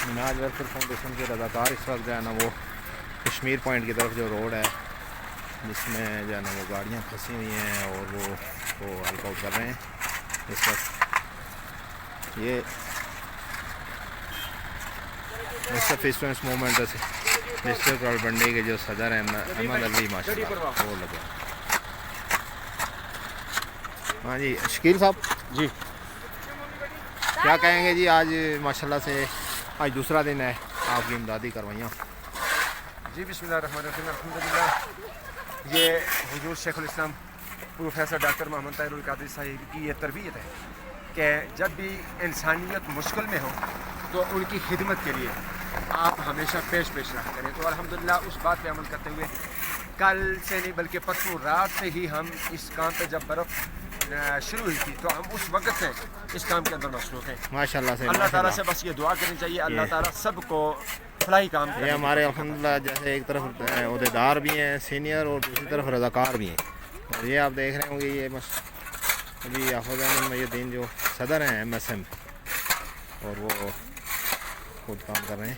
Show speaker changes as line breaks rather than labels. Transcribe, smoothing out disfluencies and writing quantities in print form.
مناج welfare foundation کے رضاکار اس وقت جو ہے نا وہ کشمیر پوائنٹ کی طرف جو روڈ ہے جس میں جو ہے نا وہ گاڑیاں پھنسی ہوئی ہیں اور وہ ہیلپ آؤٹ کر رہے ہیں اس وقت. یہ مصطفی اسٹوڈنٹس موومنٹ ڈسٹرکٹ راولپنڈی کے جو صدر ہیں احمد علی ماشاء اللہ وہ لگے. ہاں جی شکیل صاحب
جی
کیا کہیں گے جی؟ آج ماشاءاللہ سے آج دوسرا دن ہے آپ کی امدادی کروائیاں.
جی بسم اللہ الرحمن الرحیم. الحمدللہ یہ حضور شیخ الاسلام پروفیسر ڈاکٹر محمد طاہر القادری صاحب کی یہ تربیت ہے کہ جب بھی انسانیت مشکل میں ہو تو ان کی خدمت کے لیے آپ ہمیشہ پیش رہا کریں. تو الحمدللہ اس بات پہ عمل کرتے ہوئے کل سے نہیں بلکہ پرسوں رات سے ہی ہم اس کام پہ جب برف شروع ہوئی تھی تو ہم اس وقت سے اس کام کے اندر مصروف ہیں
ماشاءاللہ سے.
اللہ تعالیٰ سے بس یہ دعا کرنی چاہیے اللہ تعالیٰ سب کو فلاحی کام
یہ ہمارے الحمدللہ جیسے ایک طرف عہدیدار بھی ہیں سینئر اور دوسری طرف رضاکار بھی ہیں. اور یہ آپ دیکھ رہے ہوں گے یہ ابھی حافظ احمد محی الدین جو صدر ہیں MSM اور وہ خود کام کر رہے ہیں.